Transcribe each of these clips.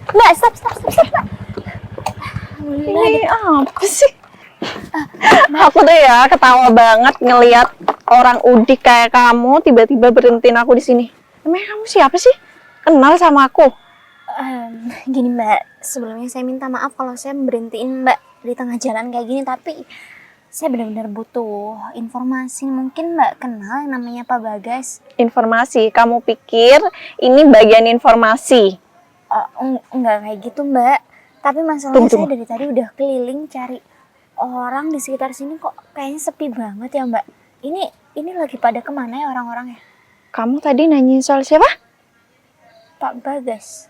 Mbak, stop, Mbak. Ini apa sih? Aku tuh ya ketawa banget ngelihat orang udik kayak kamu tiba-tiba berhentiin aku di sini. Emang kamu siapa sih? Kenal sama aku? Gini Mbak, sebelumnya saya minta maaf kalau saya berhentiin Mbak di tengah jalan kayak gini, tapi saya benar-benar butuh informasi. Mungkin Mbak kenal yang namanya Pak Bagas? Informasi? Kamu pikir ini bagian informasi? Enggak kayak gitu Mbak. Tapi masalahnya saya dari tadi udah keliling cari orang di sekitar sini, kok kayaknya sepi banget ya Mbak. Ini lagi pada kemana ya orang-orangnya? Kamu tadi nanyain soal siapa? Pak Bagas.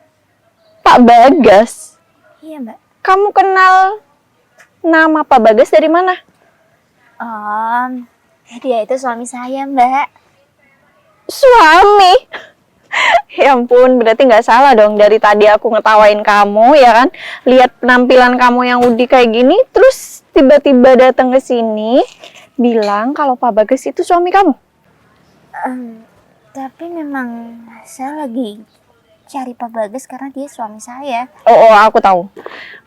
Pak Bagas? Iya Mbak. Kamu kenal nama Pak Bagas dari mana? Dia itu suami saya Mbak. Suami? Ya ampun, berarti nggak salah dong dari tadi aku ngetawain kamu ya kan. Lihat penampilan kamu yang udik kayak gini, terus tiba-tiba datang ke sini bilang kalau Pak Bagas itu suami kamu. Tapi memang saya lagi cari Pak Bagas karena dia suami saya. Oh, aku tahu.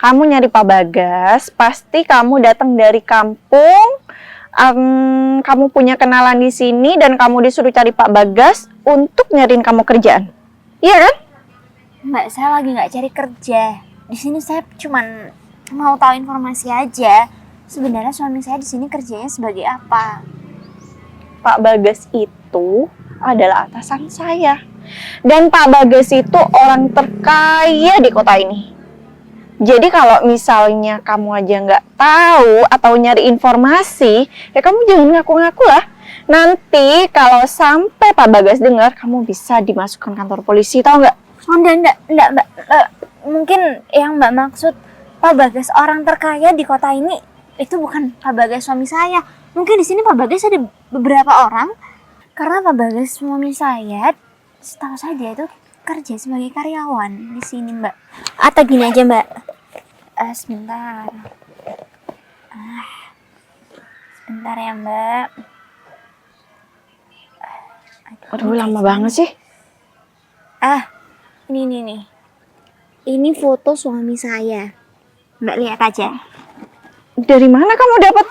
Kamu nyari Pak Bagas, pasti kamu datang dari kampung. Kamu punya kenalan di sini dan kamu disuruh cari Pak Bagas untuk nyariin kamu kerjaan. Iya kan? Mbak, saya lagi nggak cari kerja. Di sini saya cuman mau tahu informasi aja. Sebenarnya suami saya di sini kerjanya sebagai apa? Pak Bagas itu adalah atasan saya. Dan Pak Bagas itu orang terkaya di kota ini. Jadi kalau misalnya kamu aja nggak tahu atau nyari informasi, ya kamu jangan ngaku-ngaku lah. Nanti kalau sampai Pak Bagas dengar, kamu bisa dimasukkan kantor polisi, tahu nggak? Oh, enggak, Mbak. Mungkin yang Mbak maksud Pak Bagas orang terkaya di kota ini itu bukan Pak Bagas suami saya. Mungkin di sini Pak Bagas ada beberapa orang. Karena Pak Bagas suami saya, setahu saya dia itu kerja sebagai karyawan di sini Mbak. Atau gini aja Mbak. Sebentar. Sebentar ya Mbak. Aduh, lama banget sih. Ini nih. Ini foto suami saya. Mbak lihat aja. Dari mana kamu dapat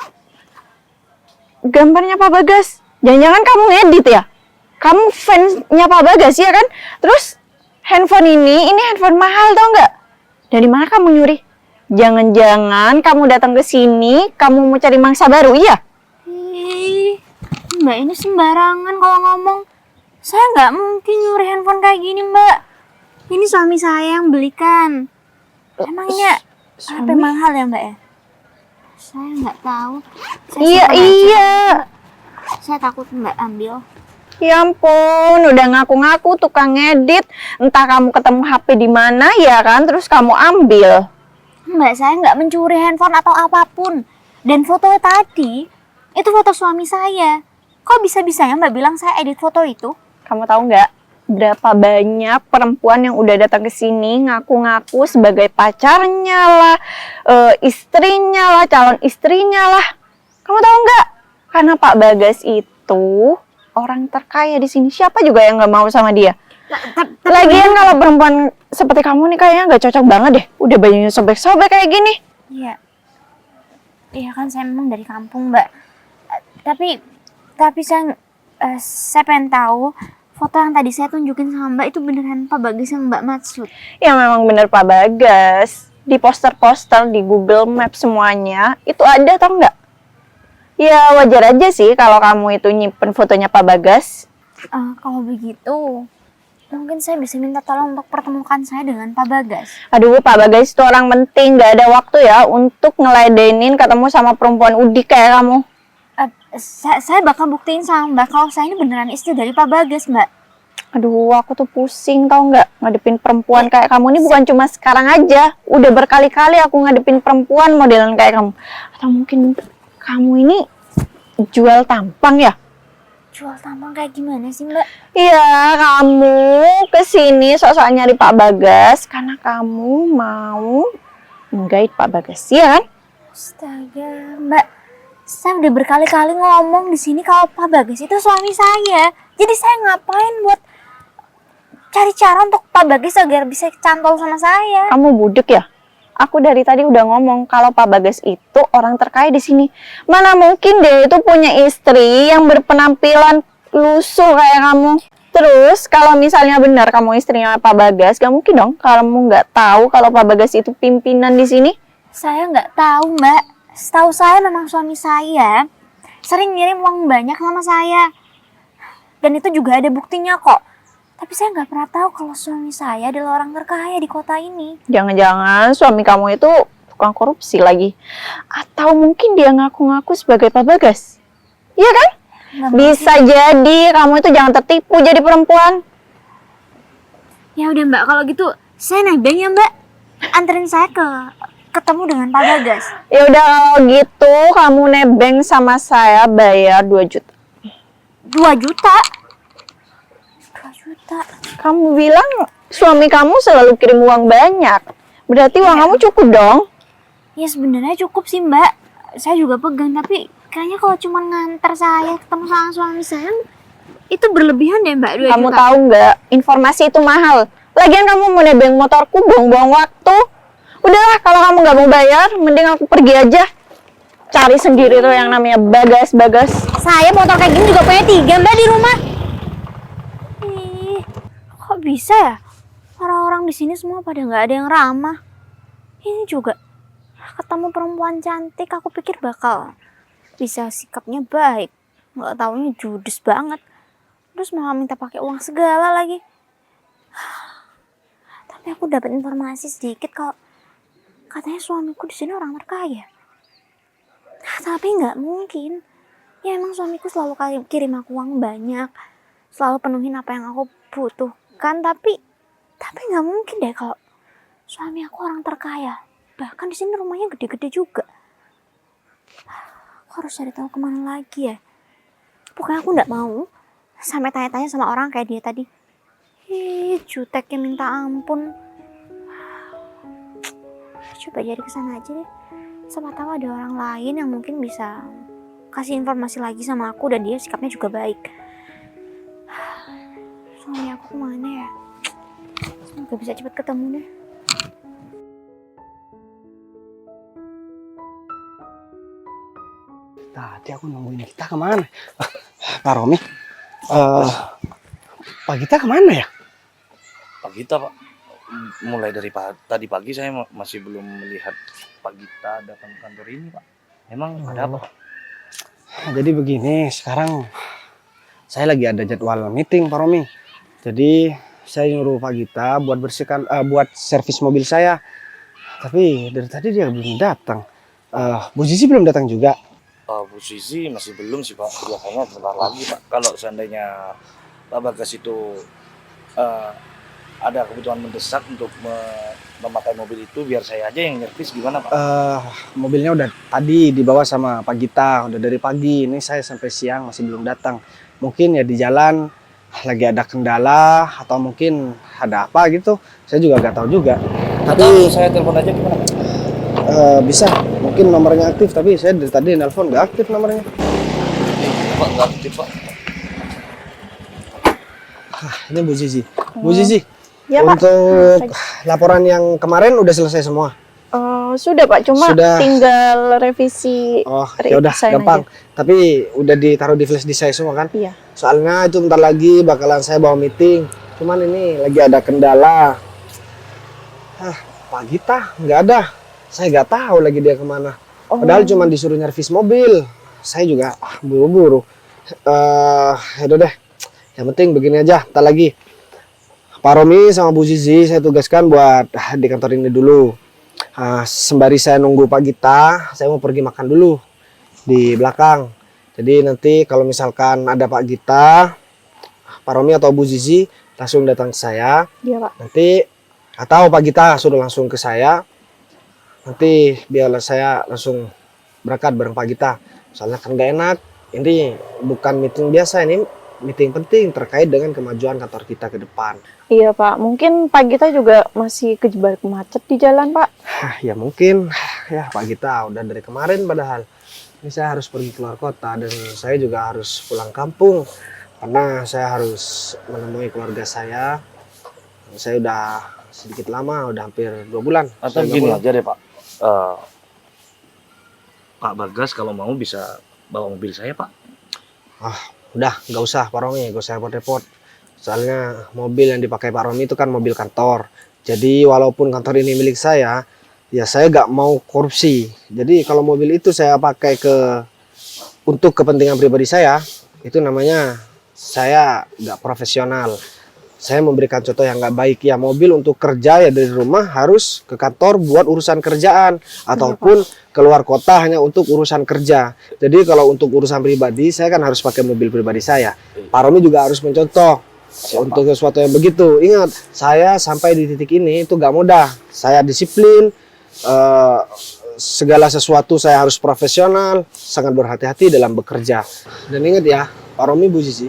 gambarnya Pak Bagas? Jangan-jangan kamu ngedit ya? Kamu fansnya Pak Bagas ya kan? Terus handphone ini handphone mahal tau nggak? Dari mana kamu nyuri? Jangan-jangan kamu datang ke sini, kamu mau cari mangsa baru, iya? Mbak ini sembarangan kalau ngomong. Saya nggak mungkin nyuri handphone kayak gini Mbak. Ini suami saya yang belikan. Emangnya HP mahal ya Mbak ya? Saya nggak tahu. Iya. Saya takut Mbak ambil. Ya ampun, udah ngaku-ngaku tukang ngedit. Entah kamu ketemu HP di mana ya kan, terus kamu ambil. Mbak, saya nggak mencuri handphone atau apapun. Dan foto tadi, itu foto suami saya. Kok bisa-bisanya Mbak bilang saya edit foto itu? Kamu tahu nggak berapa banyak perempuan yang udah datang ke sini ngaku-ngaku sebagai pacarnya lah, istrinya lah, calon istrinya lah. Kamu tahu nggak? Karena Pak Bagas itu orang terkaya di sini. Siapa juga yang nggak mau sama dia? Lagian kalau perempuan seperti kamu nih kayaknya nggak cocok banget deh. Udah bajunya sobek-sobek kayak gini. Iya. Iya kan saya memang dari kampung Mbak. Tapi saya pengen tahu foto yang tadi saya tunjukin sama Mbak itu beneran Pak Bagas yang Mbak maksud? Ya memang bener Pak Bagas. Di poster-poster, di Google Maps semuanya itu ada tau nggak? Ya wajar aja sih kalau kamu itu nyimpen fotonya Pak Bagas. Kalau begitu, mungkin saya bisa minta tolong untuk pertemukan saya dengan Pak Bagas. Aduh, Pak Bagas itu orang penting, gak ada waktu ya untuk ngeladenin ketemu sama perempuan udik kayak kamu. Saya bakal buktiin sama Mbak kalau saya ini beneran istri dari Pak Bagas, Mbak. Aduh, aku tuh pusing tau nggak ngadepin perempuan kayak kamu ini bukan cuma sekarang aja. Udah berkali-kali aku ngadepin perempuan modelan kayak kamu. Atau mungkin kamu ini jual tampang ya? Jual tampang kayak gimana sih Mbak? Iya, kamu kesini sok-sokan nyari Pak Bagas karena kamu mau menggait Pak Bagas, ya kan? Astaga, Mbak. Saya udah berkali-kali ngomong di sini kalau Pak Bagas itu suami saya. Jadi saya ngapain buat cari cara untuk Pak Bagas agar bisa cantol sama saya. Kamu budek ya? Aku dari tadi udah ngomong kalau Pak Bagas itu orang terkaya di sini. Mana mungkin dia itu punya istri yang berpenampilan lusuh kayak kamu. Terus kalau misalnya benar kamu istrinya Pak Bagas, gak mungkin dong kamu nggak tahu kalau Pak Bagas itu pimpinan di sini. Saya nggak tahu, Mbak. Setahu saya memang suami saya sering ngirim uang banyak sama saya. Dan itu juga ada buktinya kok. Tapi saya nggak pernah tahu kalau suami saya adalah orang terkaya di kota ini. Jangan-jangan suami kamu itu tukang korupsi lagi. Atau mungkin dia ngaku-ngaku sebagai Pak Bagas. Iya kan? Nggak Bisa jadi kamu itu jangan tertipu jadi perempuan. Ya udah Mbak, kalau gitu saya nebeng ya Mbak. Anterin saya ketemu dengan Pak Bagas. Ya udah kalau gitu kamu nebeng sama saya bayar 2 juta. 2 juta? 2 juta? Kamu bilang suami kamu selalu kirim uang banyak. Berarti uang kamu cukup dong. Ya sebenarnya cukup sih Mbak. Saya juga pegang, tapi kayaknya kalau cuma nganter saya ketemu sama suami saya itu berlebihan deh Mbak, 2 Kamu juta. tahu nggak, informasi itu mahal. Lagian kamu mau nebeng motorku buang-buang waktu. Udahlah, kalau kamu nggak mau bayar, mending aku pergi aja. Cari sendiri tuh yang namanya Bagas. Saya motor kayak gini juga punya 3 Mbak di rumah. Ih, kok bisa ya? Orang-orang di sini semua pada nggak ada yang ramah. Ini juga ketemu perempuan cantik, aku pikir bakal bisa sikapnya baik. Nggak taunya judes banget. Terus malah minta pakai uang segala lagi. Tapi aku dapat informasi sedikit kalau katanya suamiku di sini orang terkaya. Tapi nggak mungkin. Ya emang suamiku selalu kirim aku uang banyak, selalu penuhin apa yang aku butuhkan. Tapi nggak mungkin deh kalau suami aku orang terkaya. Bahkan di sini rumahnya gede-gede juga. Aku harus cari tahu kemana lagi ya. Pokoknya aku nggak mau sampai tanya-tanya sama orang kayak dia tadi. Juteknya minta ampun. Coba jadi kesana aja deh. Siapa tahu ada orang lain yang mungkin bisa kasih informasi lagi sama aku dan dia sikapnya juga baik. Suami aku kemana ya? Semoga bisa cepat ketemu deh. Tadi aku nungguin kita kemana? Pak Romi, Pak Gita kemana ya? Pak Gita, Pak. Mulai dari tadi pagi saya masih belum melihat Pak Gita datang ke kantor ini, Pak. Emang ada apa, Pak? Jadi begini, sekarang saya lagi ada jadwal meeting, Pak Romi. Jadi saya nyuruh Pak Gita buat bersihkan, buat servis mobil saya. Tapi dari tadi dia belum datang. Bu Zizi belum datang juga. Bu Sisi masih belum sih, Pak. Biasanya sebentar lagi, Pak. Kalau seandainya Pak Bagas itu ada kebutuhan mendesak untuk memakai mobil itu, biar saya aja yang nyervis, gimana, Pak? Mobilnya udah tadi dibawa sama Pak Gita, udah dari pagi. Ini saya sampai siang masih belum datang. Mungkin ya di jalan lagi ada kendala atau mungkin ada apa gitu. Saya juga nggak tahu juga. Tapi saya telepon aja gimana, Pak? Bisa, mungkin nomornya aktif, tapi saya dari tadi nelpon nggak aktif nomornya. Pak, nggak aktif, Pak. Ini Bu Zizi. Bu Zizi, Ya, Pak. untuk laporan yang kemarin udah selesai semua. Sudah Pak, cuma Sudah. tinggal revisi. Oh, ya udah redesign gampang. aja. Tapi udah ditaruh di flash disk saya semua kan? Iya. Soalnya itu bentar lagi bakalan saya bawa meeting. Cuman ini lagi ada kendala. Pak Gita nggak ada. Saya nggak tahu lagi dia kemana. Padahal cuma disuruh nyervis mobil. Saya juga buru-buru. Ya udah deh. Yang penting begini aja. Entar lagi Pak Romi sama Bu Zizi saya tugaskan buat di kantor ini dulu. Sembari saya nunggu Pak Gita, saya mau pergi makan dulu di belakang. Jadi nanti kalau misalkan ada Pak Gita, Pak Romi atau Bu Zizi langsung datang ke saya. Iya, Pak. Nanti atau Pak Gita suruh langsung ke saya. Nanti biar saya langsung berangkat bareng Pak Gita. Soalnya kan gak enak. Ini bukan meeting biasa, ini meeting penting terkait dengan kemajuan kantor kita ke depan. Iya, Pak. Mungkin Pak Gita juga masih kejebak macet di jalan, Pak. Ya mungkin ya Pak Gita udah dari kemarin padahal. Ini saya harus pergi keluar kota dan saya juga harus pulang kampung karena saya harus menemui keluarga saya. Saya udah sedikit lama, udah hampir 2 bulan. Atau Saya nggak gini pulang. aja deh Pak. Pak Bagas kalau mau bisa bawa mobil saya Pak. Udah, nggak usah Pak Romi, nggak usah repot-repot. Soalnya mobil yang dipakai Pak Romi itu kan mobil kantor. Jadi walaupun kantor ini milik saya, ya saya nggak mau korupsi. Jadi kalau mobil itu saya pakai untuk kepentingan pribadi saya, itu namanya saya nggak profesional. Saya memberikan contoh yang nggak baik. Ya mobil untuk kerja ya dari rumah harus ke kantor buat urusan kerjaan, ataupun keluar kota hanya untuk urusan kerja. Jadi kalau untuk urusan pribadi saya kan harus pakai mobil pribadi saya. Pak Romi juga harus mencontoh untuk sesuatu yang begitu. Ingat, saya sampai di titik ini itu nggak mudah. Saya disiplin, segala sesuatu saya harus profesional, sangat berhati-hati dalam bekerja. Dan ingat ya, Pak Romi, Bu Sisi,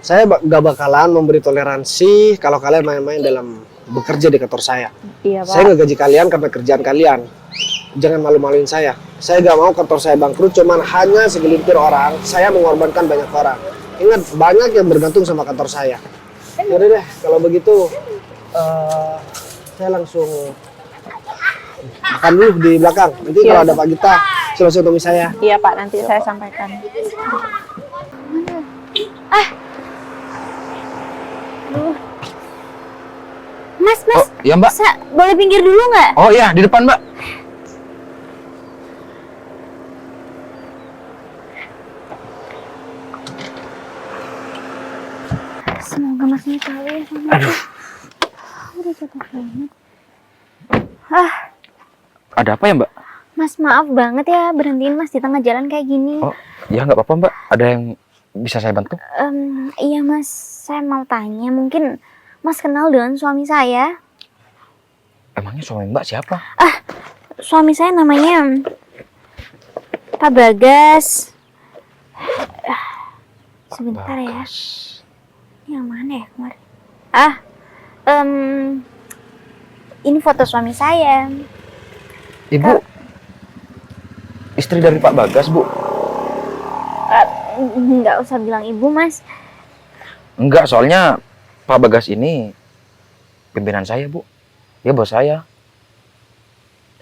saya gak bakalan memberi toleransi kalau kalian main-main dalam bekerja di kantor saya. Iya, Pak. Saya nggak gaji kalian karena kerjaan kalian. Jangan malu-maluin saya. Saya gak mau kantor saya bangkrut cuman hanya segelintir orang. Saya mengorbankan banyak orang. Ingat, banyak yang bergantung sama kantor saya. Yaudah deh, kalau begitu saya langsung makan dulu di belakang. Nanti Iya. kalau ada Pak Gita, saya langsung temui saya. Iya, Pak, nanti saya sampaikan. Mas, Oh, iya Mbak. boleh pinggir dulu nggak? Oh iya, di depan Mbak. Semoga Mas ini tahu ya sama aku. Udah capek banget. Ah, Ada apa ya Mbak? Mas maaf banget ya berhentiin Mas di tengah jalan kayak gini. Oh, ya nggak apa-apa Mbak. Ada yang bisa saya bantu? Iya Mas, saya mau tanya, mungkin Mas kenal dengan suami saya? Emangnya suami Mbak siapa? Suami saya namanya Pak Bagas. Sebentar ya. Bagas. Yang mana ya kemarin? Ini foto suami saya. Ibu istri dari Pak Bagas, Bu? Nggak usah bilang ibu, Mas. Enggak, soalnya Pak Bagas ini pimpinan saya, Bu. Dia bos saya.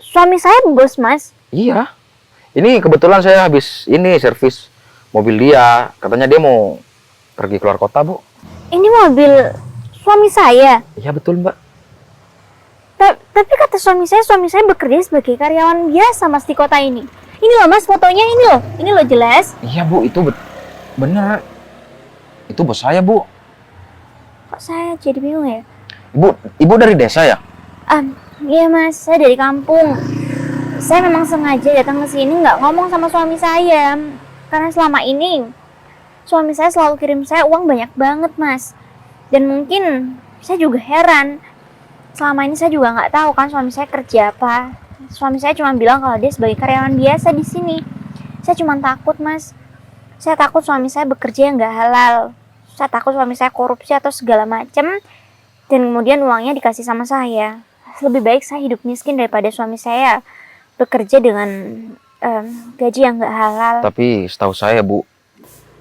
Suami saya bos, Mas. Iya. Ini kebetulan saya habis ini servis mobil dia. Katanya dia mau pergi keluar kota, Bu. Ini mobil suami saya. Iya, betul, Mbak. Tapi kata suami saya bekerja sebagai karyawan biasa, Mas, di kota ini. Ini loh, Mas, fotonya ini loh. Ini loh jelas. Iya, Bu, itu bener. Itu bos saya, Bu. Kok saya jadi bingung ya? Ibu dari desa ya? Iya, Mas, saya dari kampung. Saya memang sengaja datang ke sini nggak ngomong sama suami saya. Karena selama ini suami saya selalu kirim saya uang banyak banget, Mas. Dan mungkin saya juga heran. Selama ini saya juga nggak tahu kan suami saya kerja apa. Suami saya cuma bilang kalau dia sebagai karyawan biasa di sini. Saya cuma takut, Mas. Saya takut suami saya bekerja yang nggak halal. Saya takut suami saya korupsi atau segala macam. Dan kemudian uangnya dikasih sama saya. Lebih baik saya hidup miskin daripada suami saya bekerja dengan gaji yang nggak halal. Tapi setahu saya, Bu,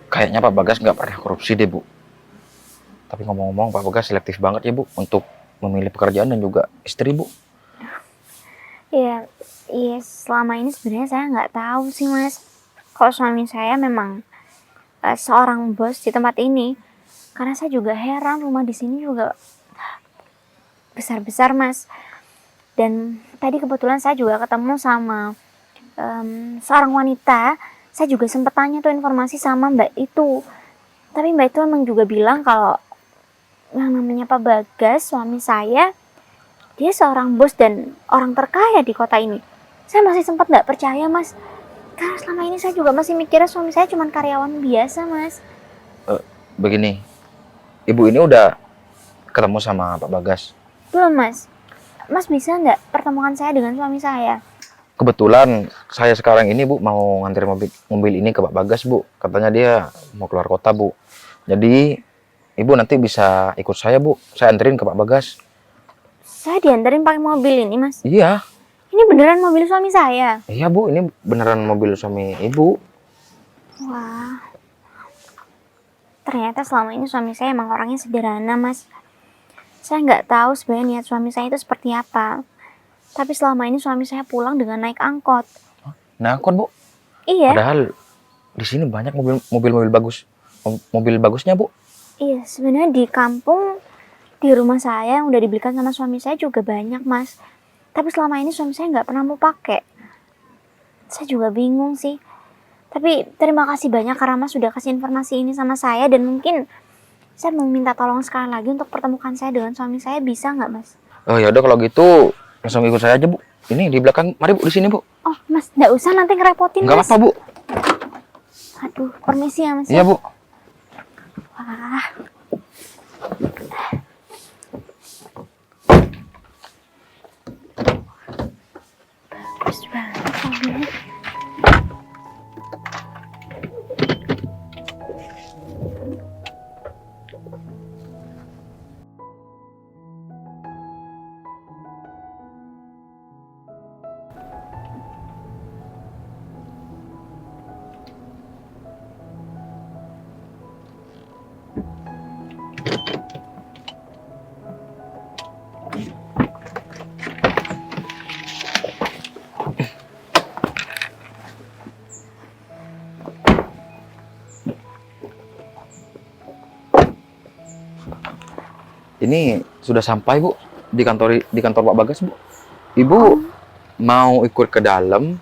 kayaknya Pak Bagas nggak pernah korupsi deh, Bu. Tapi ngomong-ngomong, Pak Bagas selektif banget ya, Bu, untuk memilih pekerjaan dan juga istri, Bu. Iya, selama ini sebenarnya saya nggak tahu sih, Mas. Kalau suami saya memang seorang bos di tempat ini. Karena saya juga heran, rumah di sini juga besar-besar, Mas. Dan tadi kebetulan saya juga ketemu sama seorang wanita. Saya juga sempat tanya tuh informasi sama Mbak itu. Tapi Mbak itu memang juga bilang kalau yang namanya Pak Bagas, suami saya, dia seorang bos dan orang terkaya di kota ini. Saya masih sempat nggak percaya, Mas. Karena selama ini saya juga masih mikirnya suami saya cuma karyawan biasa, Mas. Begini, Ibu ini udah ketemu sama Pak Bagas. Belum, Mas. Mas bisa nggak pertemukan saya dengan suami saya? Kebetulan saya sekarang ini, Bu, mau nganter mobil ini ke Pak Bagas, Bu. Katanya dia mau keluar kota, Bu. Jadi Ibu nanti bisa ikut saya, Bu. Saya anterin ke Pak Bagas. Saya diantarin pakai mobil ini, Mas. Iya. Ini beneran mobil suami saya. Iya, Bu. Ini beneran mobil suami Ibu. Wah. Ternyata selama ini suami saya emang orangnya sederhana, Mas. Saya nggak tahu sebenarnya niat suami saya itu seperti apa. Tapi selama ini suami saya pulang dengan naik angkot. Nah, kon Bu. Iya, Padahal di sini banyak mobil bagus. Mobil bagusnya, Bu. iya. Sebenarnya di kampung, di rumah saya yang udah dibelikan sama suami saya juga banyak, Mas. Tapi selama ini suami saya nggak pernah mau pakai. Saya juga bingung sih. Tapi terima kasih banyak karena Mas sudah kasih informasi ini sama saya. Dan mungkin saya mau minta tolong sekali lagi untuk pertemukan saya dengan suami saya. Bisa nggak, Mas? Oh ya udah kalau gitu langsung ikut saya aja, Bu. Ini di belakang. Mari, Bu, di sini, Bu. Oh, Mas, nggak usah nanti ngerepotin, Enggak Mas. apa-apa, Bu. Aduh, permisi ya, Mas. Iya, Bu. Wah. Bagus banget mobilnya. Ini sudah sampai, Bu, di kantor Pak Bagas, Bu. Ibu mau ikut ke dalam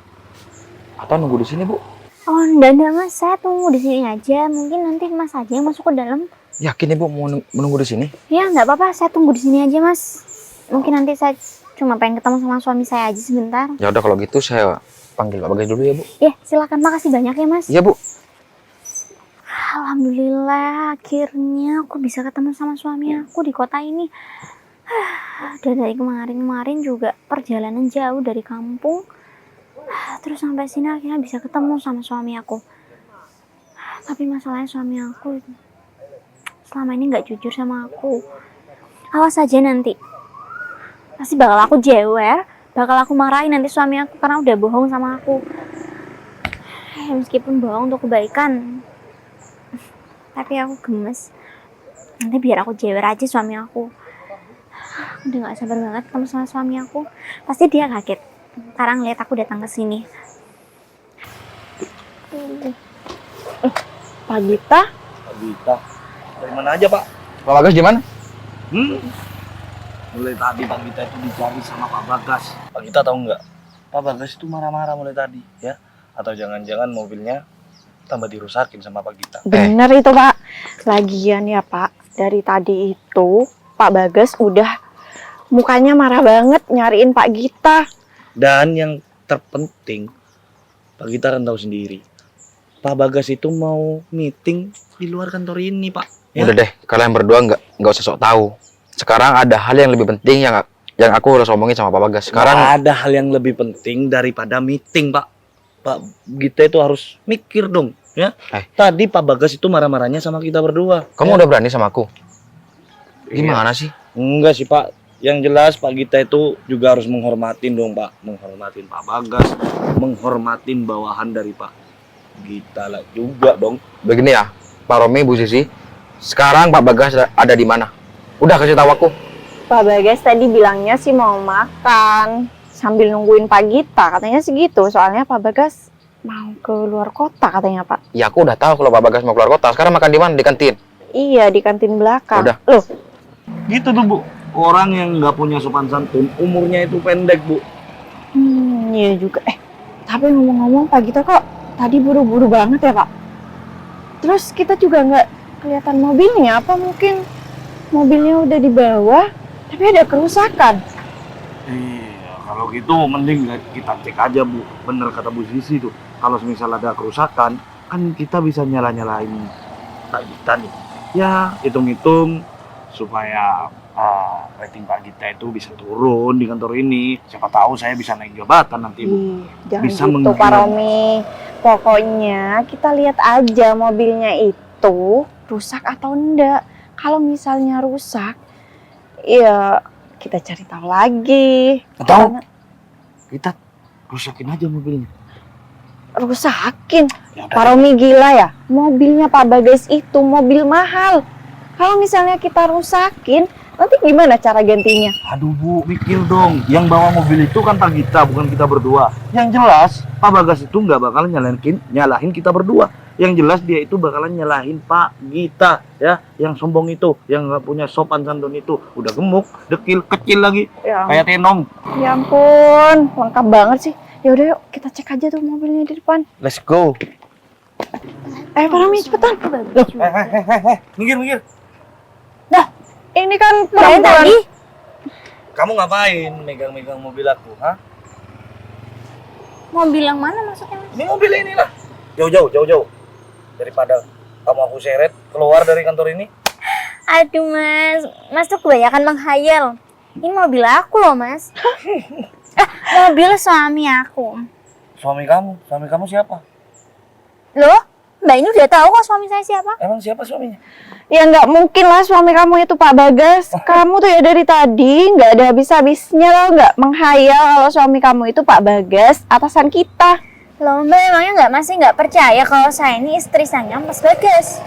atau nunggu di sini, Bu? Oh, enggak, Mas. Saya tunggu di sini aja. Mungkin nanti Mas aja yang masuk ke dalam. Yakin Ibu mau menunggu di sini? Ya, nggak apa-apa. Saya tunggu di sini aja, Mas. Mungkin nanti saya cuma pengen ketemu sama suami saya aja sebentar. Ya udah kalau gitu saya panggil Pak Bagas dulu ya, Bu. Ya, silakan. Makasih banyak ya, Mas. Iya, Bu. Alhamdulillah, akhirnya aku bisa ketemu sama suami aku di kota ini. Dan dari kemarin juga perjalanan jauh dari kampung. Terus sampai sini akhirnya bisa ketemu sama suami aku. Tapi masalahnya suami aku selama ini nggak jujur sama aku. Awas aja nanti. Pasti bakal aku jewer, bakal aku marahin nanti suami aku karena udah bohong sama aku. Meskipun bohong untuk kebaikan, tapi aku gemes. Nanti biar aku jewer aja suami aku. Udah gak sabar banget ketemu sama suami aku. Pasti dia kaget sekarang lihat aku datang ke sini. Pak Gita, Pak Gita, dari mana aja Pak? Pak Bagas gimana? Mulai tadi Pak Gita itu dicari sama Pak Bagas. Pak Gita tahu nggak? Pak Bagas itu marah-marah mulai tadi, ya? Atau jangan-jangan mobilnya tambah dirusakin sama Pak Gita? bener itu Pak. Lagian ya Pak, dari tadi itu Pak Bagas udah mukanya marah banget nyariin Pak Gita. Dan yang terpenting, Pak Gita kan tahu sendiri. Pak Bagas itu mau meeting di luar kantor ini, Pak. Ya? Udah deh, kalian berdua nggak usah sok tahu. Sekarang ada hal yang lebih penting yang aku harus omongin sama Pak Bagas. Sekarang Nggak ada hal yang lebih penting daripada meeting, Pak. Pak Gita itu harus mikir dong, ya. Tadi Pak Bagas itu marah-marahnya sama kita berdua. kamu ya? udah berani sama aku? Gimana sih? Enggak sih, Pak. Yang jelas Pak Gita itu juga harus menghormatin dong, Pak. Menghormatin Pak Bagas, menghormatin bawahan dari Pak Gita lah juga dong. Begini ya, Pak Romi, Bu Sisi. Sekarang Pak Bagas ada di mana? Udah kasih tahu aku. Pak Bagas tadi bilangnya sih mau makan sambil nungguin Pak Gita, katanya segitu. Soalnya Pak Bagas mau ke luar kota katanya Pak. Ya aku udah tahu kalau Pak Bagas mau keluar kota. Sekarang makan di mana? Di kantin. Iya, di kantin belakang. Udah. Loh, Gitu tuh, Bu. Orang yang nggak punya sopan santun, umurnya itu pendek, Bu. iya juga. Tapi ngomong-ngomong Pak Gita kok tadi buru-buru banget ya Pak? Terus kita juga nggak kelihatan mobilnya, apa mungkin mobilnya udah dibawa tapi ada kerusakan? Iya, kalau gitu mending kita cek aja, Bu. Bener kata Bu Sisi tuh. Kalau misal ada kerusakan, kan kita bisa nyala-nyalain Pak Gita nih. Ya, hitung-hitung supaya rating Pak Gita itu bisa turun di kantor ini. Siapa tahu saya bisa naik jabatan nanti, Bu. Jangan Bisa gitu menggila. Pak Romi. Pokoknya kita lihat aja mobilnya itu rusak atau enggak. Kalau misalnya rusak, ya kita cari tahu lagi. Atau kita rusakin aja mobilnya. Rusakin? Ya udah. Pak Romi gila ya? Mobilnya Pak Bagas itu mobil mahal. Kalau misalnya kita rusakin, Nanti gimana cara gantinya? Aduh Bu, mikir dong. Yang bawa mobil itu kan tak kita, bukan kita berdua. Yang jelas, Pak Bagas itu nggak bakalan nyalahin kita berdua. Yang jelas dia itu bakalan nyalahin Pak Gita, ya. Yang sombong itu, yang nggak punya sopan santun itu. Udah gemuk, dekil, kecil lagi. Ya, Kayak tenong. ya ampun, lengkap banget sih. Ya udah yuk, kita cek aja tuh mobilnya di depan. Let's go. Pak Rami, cepetan. Minggir. Ini kan Dari perempuan. tadi Kamu ngapain megang-megang mobil aku, ha? mobil yang mana maksudnya? Mas? Ini mobil ini lah. Jauh. Daripada kamu aku seret keluar dari kantor ini. Aduh Mas tuh kebanyakan menghayal. Ini mobil aku loh Mas. Mobil suami aku. Suami kamu siapa? Loh, Mbak ini udah tahu kok suami saya siapa? Emang siapa suaminya? Ya nggak mungkin lah suami kamu itu Pak Bagas. Kamu tuh ya dari tadi nggak ada habis-habisnya loh, nggak menghayal kalau suami kamu itu Pak Bagas, atasan kita. Loh Mbak emangnya masih nggak percaya kalau saya ini istri saya Mas Bagas?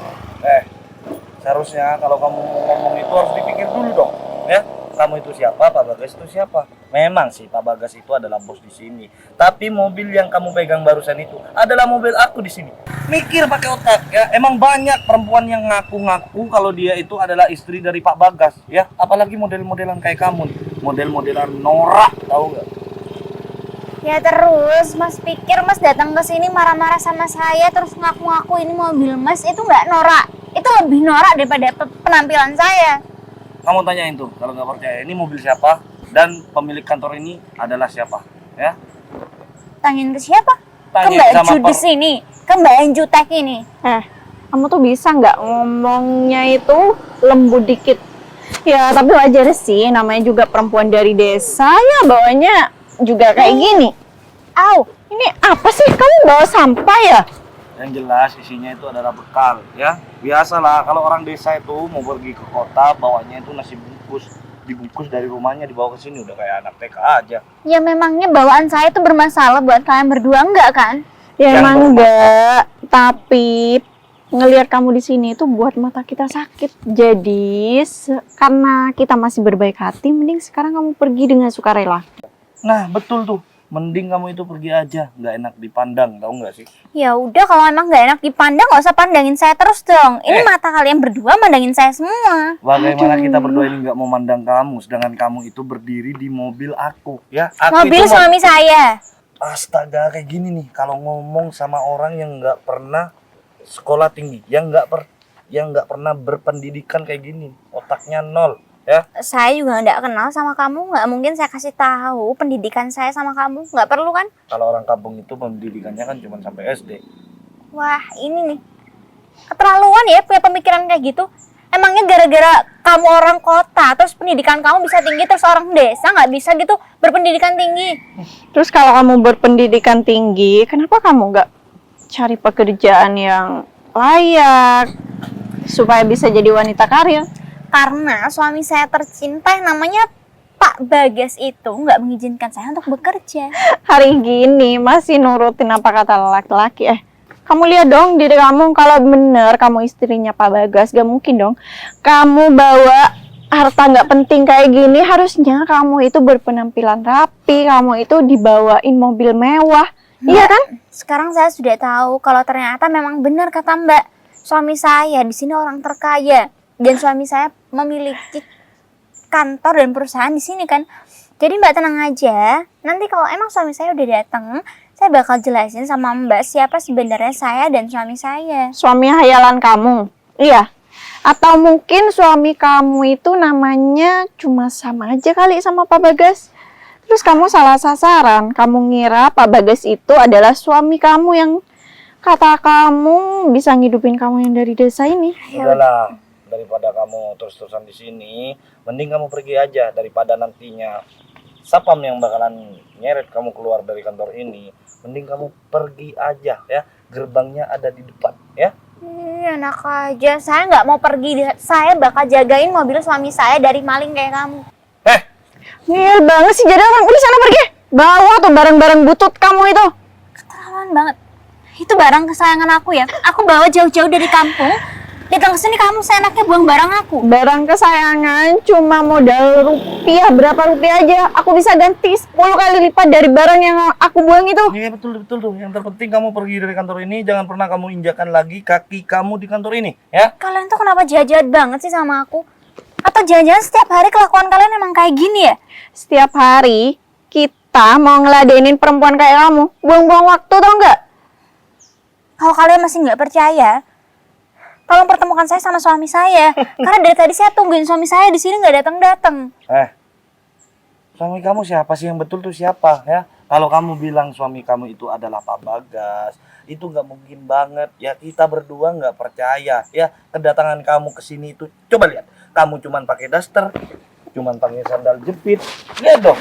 Seharusnya kalau kamu ngomong itu harus dipikir dulu dong, ya. Kamu itu siapa, Pak Bagas itu siapa? Memang sih Pak Bagas itu adalah bos di sini. Tapi mobil yang kamu pegang barusan itu adalah mobil aku di sini. Mikir pakai otak ya. Emang banyak perempuan yang ngaku-ngaku kalau dia itu adalah istri dari Pak Bagas, ya. Apalagi model-modelan kayak kamu nih. Model-modelan norak, tahu nggak? Ya terus Mas pikir Mas datang ke sini marah-marah sama saya terus ngaku-ngaku ini mobil Mas itu nggak norak. Itu lebih norak daripada penampilan saya. Kamu tanyain tuh kalau nggak percaya ini mobil siapa dan pemilik kantor ini adalah siapa, ya? Tanyain ke siapa? Ke Tanya Mbak sama Ju di sini, ke Mbak Jutek ini. Kamu tuh bisa nggak ngomongnya itu lembut dikit? Ya tapi wajar sih, namanya juga perempuan dari desa ya bawanya juga kayak gini. Au, Ini apa sih? Kamu bawa sampah ya? Yang jelas isinya itu adalah bekal, ya. Biasalah kalau orang desa itu mau pergi ke kota bawanya itu nasi bungkus, dibungkus dari rumahnya dibawa ke sini udah kayak anak TK aja. ya memangnya bawaan saya itu bermasalah buat kalian berdua enggak kan? Ya Yang emang enggak, tapi ngelihat kamu di sini itu buat mata kita sakit. Jadi karena kita masih berbaik hati, mending sekarang kamu pergi dengan sukarela. Nah, betul tuh. Mending kamu itu pergi aja, nggak enak dipandang, tahu nggak sih? Ya udah kalau emang nggak enak dipandang nggak usah pandangin saya terus dong. Ini mata kalian berdua mandangin saya semua. Bagaimana kita berdua ini nggak mau mandang kamu, sedangkan kamu itu berdiri di mobil aku, ya? Aku Mobil itu suami saya. Astaga, kayak gini nih, kalau ngomong sama orang yang nggak pernah sekolah tinggi, yang nggak pernah berpendidikan kayak gini, otaknya nol, ya? Saya juga nggak kenal sama kamu, nggak mungkin saya kasih tahu pendidikan saya sama kamu, nggak perlu kan? Kalau orang kampung itu pendidikannya kan cuma sampai SD. Wah ini nih keterlaluan ya punya pemikiran kayak gitu. Emangnya gara-gara kamu orang kota terus pendidikan kamu bisa tinggi terus orang desa nggak bisa gitu berpendidikan tinggi? Terus kalau kamu berpendidikan tinggi, kenapa kamu nggak cari pekerjaan yang layak supaya bisa jadi wanita karir? Karena suami saya tercinta yang namanya Pak Bagas itu nggak mengizinkan saya untuk bekerja. Hari gini masih nurutin apa kata laki-laki. Kamu lihat dong diri kamu, kalau bener kamu istrinya Pak Bagas, gak mungkin dong kamu bawa harta nggak penting kayak gini. Harusnya kamu itu berpenampilan rapi, kamu itu dibawain mobil mewah, iya kan? Sekarang saya sudah tahu kalau ternyata memang benar kata Mbak, suami saya di sini orang terkaya dan suami saya memiliki kantor dan perusahaan di sini kan. Jadi Mbak tenang aja, nanti kalau emang suami saya udah datang, saya bakal jelasin sama Mbak siapa sebenarnya saya dan suami saya. Suami hayalan kamu, iya? Atau mungkin suami kamu itu namanya cuma sama aja kali sama Pak Bagas? Terus kamu salah sasaran, kamu ngira Pak Bagas itu adalah suami kamu yang kata kamu bisa ngidupin kamu yang dari desa ini. Udahlah, daripada kamu terus-terusan di sini, mending kamu pergi aja daripada nantinya sapam yang bakalan nyeret kamu keluar dari kantor ini. Mending kamu pergi aja ya, gerbangnya ada di depan ya. Enak aja, saya nggak mau pergi, saya bakal jagain mobil suami saya dari maling kayak kamu. Ngel banget sih jadi orang, udah sana pergi. Bawa tuh barang-barang butut kamu itu. Keterlaluan banget. Itu barang kesayangan aku ya, aku bawa jauh-jauh dari kampung Datang ke sini kamu seenaknya buang barang aku. Barang kesayangan cuma modal rupiah, berapa rupiah aja. Aku bisa ganti 10 kali lipat dari barang yang aku buang itu. Iya betul tuh. Yang terpenting kamu pergi dari kantor ini, jangan pernah kamu injakan lagi kaki kamu di kantor ini, ya? Kalian tuh kenapa jahat-jahat banget sih sama aku? Atau jangan-jangan setiap hari kelakuan kalian emang kayak gini ya? Setiap hari kita mau ngeladenin perempuan kayak kamu. Buang-buang waktu tau nggak? Kalau kalian masih nggak percaya, tolong pertemukan saya sama suami saya. Karena dari tadi saya tungguin suami saya di sini nggak datang-datang. Suami kamu siapa sih, yang betul tuh siapa, ya? Kalau kamu bilang suami kamu itu adalah Pak Bagas, itu nggak mungkin banget. Ya kita berdua nggak percaya, ya. Kedatangan kamu ke sini itu, coba lihat. Kamu cuman pakai daster, cuman pakai sandal jepit. Lihat dong,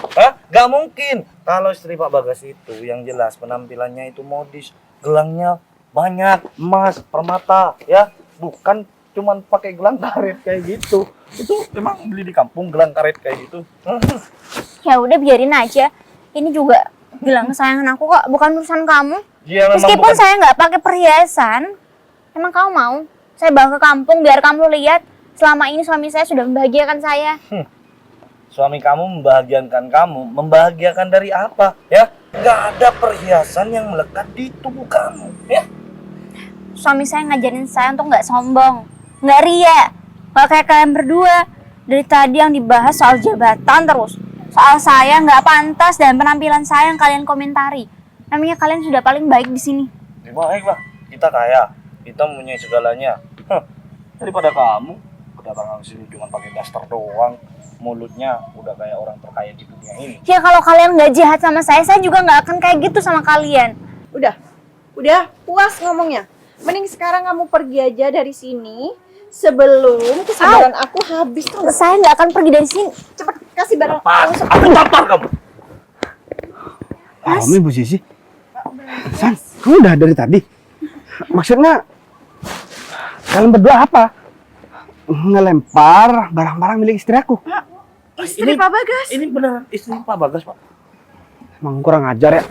nggak mungkin. Kalau istri Pak Bagas itu yang jelas penampilannya itu modis, gelangnya banyak, emas, permata, ya. Bukan cuman pakai gelang karet kayak gitu. Itu memang beli di kampung gelang karet kayak gitu. Ya udah biarin aja. Ini juga gelang kesayangan aku kok, bukan urusan kamu. Ya, memang Meskipun bukan. saya nggak pakai perhiasan, emang kamu mau saya bawa ke kampung biar kamu lihat selama ini suami saya sudah membahagiakan saya. Suami kamu membahagiakan dari apa, ya? Nggak ada perhiasan yang melekat di tubuh kamu, ya? Suami saya ngajarin saya untuk nggak sombong, nggak ria, nggak kayak kalian berdua. Dari tadi yang dibahas soal jabatan terus, soal saya nggak pantas dan penampilan saya yang kalian komentari. Namanya kalian sudah paling baik di sini. Baik lah, kita kaya, kita mempunyai segalanya. Daripada kamu kedatangan ke sini cuma pakai daster doang, mulutnya udah kayak orang terkaya di dunia ini. Ya kalau kalian nggak jahat sama saya juga nggak akan kayak gitu sama kalian. Udah puas ngomongnya. Mending sekarang kamu pergi aja dari sini sebelum kesabaran aku habis tuh. Saya nggak akan pergi dari sini. Cepet kasih barang Aku tampar kamu. Kamu Bu Sisi? San, kamu udah dari tadi? Maksudnya kalian berdua apa? Ngelempar barang-barang milik istri aku. Istri Pak Bagas. Ini beneran istri Pak Bagas, Pak. Emang kurang ajar ya.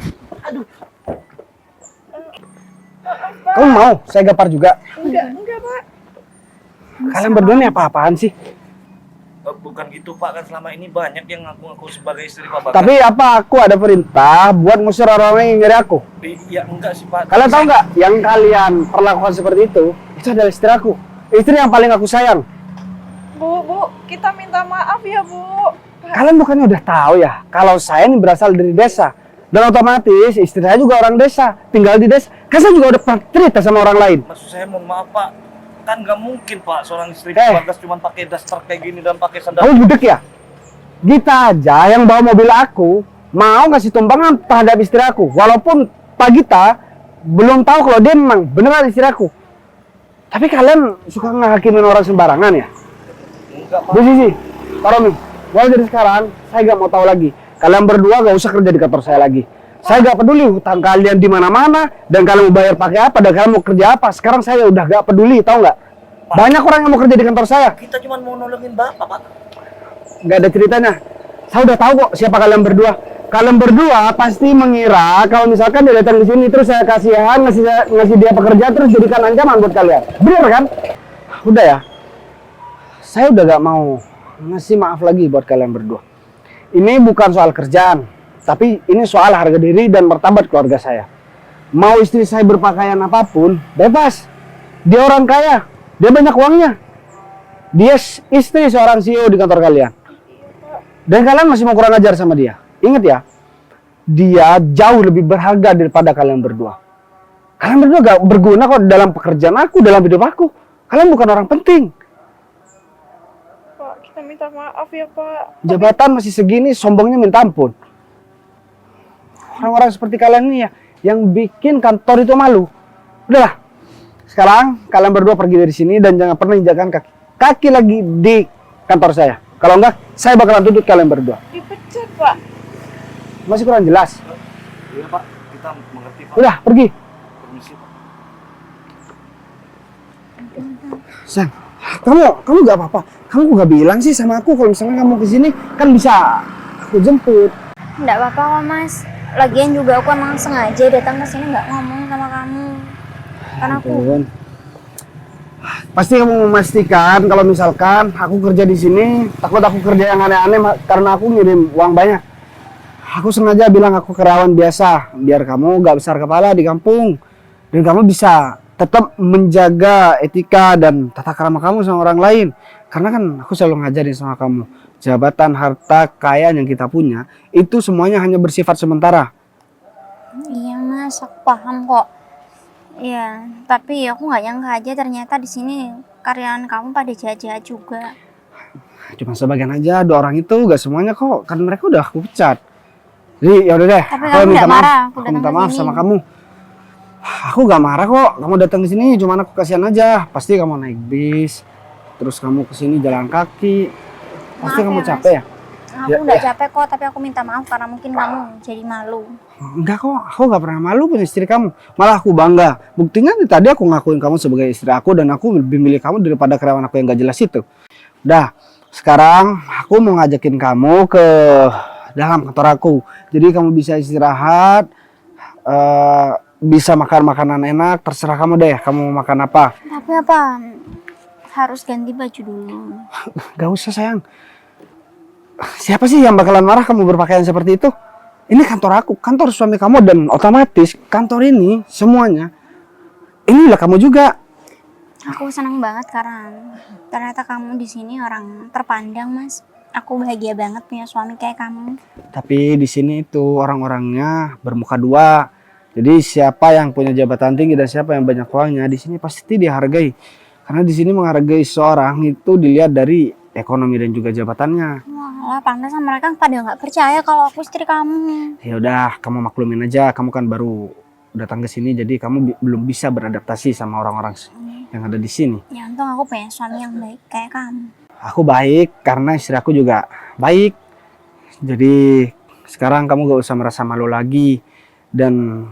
Kamu mau saya gapar juga? Enggak Pak. Kalian berdua nih apa-apaan sih? Bukan gitu, Pak. Kan selama ini banyak yang ngaku-ngaku sebagai istri Pak Bagas. Tapi apa aku ada perintah buat ngusir orang-orang yang ngiri aku? Ya enggak sih, Pak. Kalian tahu nggak yang kalian perlakukan seperti itu adalah istri aku. Istri yang paling aku sayang. Bu, kita minta maaf ya, Bu. Kalian bukannya udah tahu ya kalau saya ini berasal dari desa. Dan otomatis istri saya juga orang desa, tinggal di desa. Kan saya juga udah pernah cerita sama orang lain. Maksud saya, mohon maaf, Pak. Kan nggak mungkin, Pak, seorang istri Pak Bagas cuma pakai daster kayak gini dan pakai sandal. Kamu budek ya? Gita aja yang bawa mobil aku mau ngasih tumpangan terhadap istri aku. Walaupun Pak Gita belum tahu kalau dia memang beneran istri aku. Tapi kalian suka ngehakimin orang sembarangan ya? Enggak, Pak. Bu Sisi, Pak Romi, mulai dari sekarang saya gak mau tahu lagi. Kalian berdua gak usah kerja di kantor saya lagi. Saya gak peduli hutang kalian di mana-mana dan kalian mau bayar pakai apa dan kalian mau kerja apa. Sekarang saya udah gak peduli, tahu nggak? Banyak orang yang mau kerja di kantor saya. Kita cuma mau nolongin Bapak, Pak. Gak ada ceritanya. Saya udah tahu kok siapa kalian berdua. Kalian berdua pasti mengira kalau misalkan dia datang di sini terus saya kasihan ngasih dia pekerjaan terus jadikan ancaman buat kalian. Bener kan? Udah ya. Saya udah gak mau ngasih maaf lagi buat kalian berdua. Ini bukan soal kerjaan, tapi ini soal harga diri dan martabat keluarga saya. Mau istri saya berpakaian apapun, bebas. Dia orang kaya, dia banyak uangnya. Dia istri seorang CEO di kantor kalian. Dan kalian masih mau kurang ajar sama dia. Ingat ya, dia jauh lebih berharga daripada kalian berdua. Kalian berdua gak berguna kok dalam pekerjaan aku, dalam hidup aku. Kalian bukan orang penting. Pak, kita minta maaf ya, Pak. Jabatan masih segini, sombongnya minta ampun. Orang-orang seperti kalian ini ya, yang bikin kantor itu malu. Udahlah, sekarang kalian berdua pergi dari sini dan jangan pernah injakan kaki lagi di kantor saya. Kalau enggak, saya bakalan tuntut kalian berdua. Dipecat, Pak. Masih kurang jelas. Iya, Pak. Kita mengerti, Pak. Udah, pergi. Permisi, Pak. Sang, kamu gak apa-apa. Kamu gak bilang sih sama aku kalau misalnya kamu kesini kan bisa aku jemput. Nggak apa-apa kok mas. Lagian juga aku emang sengaja datang ke sini nggak ngomong sama kamu. Karena aku Ampun. Pasti kamu memastikan kalau misalkan aku kerja di sini, takut aku kerja yang aneh-aneh karena aku ngirim uang banyak. Aku sengaja bilang aku karyawan biasa, biar kamu gak besar kepala di kampung. Dan kamu bisa tetap menjaga etika dan tata krama kamu sama orang lain. Karena kan aku selalu ngajarin sama kamu, jabatan, harta, kekayaan yang kita punya, itu semuanya hanya bersifat sementara. Iya Mas, aku paham kok. Iya, tapi aku nggak nyangka aja ternyata di sini karyawan kamu pada jahat-jahat juga. Cuma sebagian aja, 2 orang itu gak semuanya kok, kan mereka udah aku pecat. Jadi ya udah deh, Tapi aku kamu minta nggak maaf, marah, aku aku datang minta ke maaf sini. sama kamu. Aku gak marah kok, kamu datang ke sini, cuma aku kasihan aja. Pasti kamu naik bis, terus kamu ke sini jalan kaki, pasti Maaf kamu ya, capek ya? Aku Ya, nggak ya. capek kok, tapi aku minta maaf karena mungkin kamu jadi malu. Enggak kok, aku gak pernah malu punya istri kamu. Malah aku bangga. Buktinya nih, tadi aku ngakuin kamu sebagai istri aku dan aku lebih milih kamu daripada karyawan aku yang gak jelas itu. Udah, sekarang aku mau ngajakin kamu ke dalam kantor aku. Jadi kamu bisa istirahat, bisa makan makanan enak, terserah kamu deh, kamu mau makan apa. Tapi apa? Harus ganti baju dulu. Gak usah sayang. Siapa sih yang bakalan marah kamu berpakaian seperti itu? Ini kantor aku, kantor suami kamu, dan otomatis kantor ini semuanya inilah kamu juga. Aku senang banget karena ternyata kamu di sini orang terpandang, Mas. Aku bahagia banget punya suami kayak kamu. Tapi di sini itu orang-orangnya bermuka dua. Jadi siapa yang punya jabatan tinggi dan siapa yang banyak uangnya di sini pasti dihargai. Karena di sini menghargai seorang itu dilihat dari ekonomi dan juga jabatannya. Wah, pantesan mereka pada nggak percaya kalau aku istri kamu. Ya udah, kamu maklumin aja. Kamu kan baru datang ke sini, jadi kamu belum bisa beradaptasi sama orang-orang yang ada di sini. Ya untung aku punya suami yang baik kayak kamu. Aku baik karena istri aku juga baik. Jadi sekarang kamu gak usah merasa malu lagi. Dan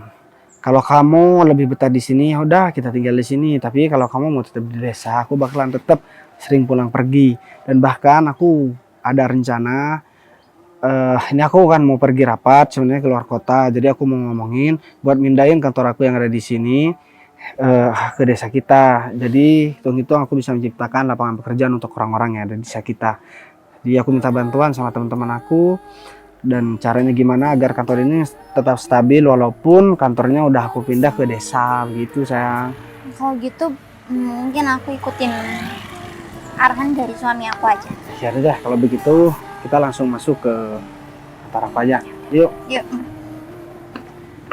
kalau kamu lebih betah di sini, ya udah kita tinggal di sini. Tapi kalau kamu mau tetap di desa, aku bakalan tetap sering pulang pergi. Dan bahkan aku ada rencana. Ini aku kan mau pergi rapat sebenarnya keluar kota. Jadi aku mau ngomongin buat mindahin kantor aku yang ada di sini ke desa kita. Jadi hitung-hitung aku bisa menciptakan lapangan pekerjaan untuk orang-orang yang ada di desa kita. Jadi aku minta bantuan sama teman-teman aku, dan caranya gimana agar kantor ini tetap stabil walaupun kantornya udah aku pindah ke desa begitu sayang. Kalau gitu mungkin aku ikutin arahan dari suami aku aja. Ya udah deh, kalau begitu kita langsung masuk ke kantor aku aja. Yuk. Yuk.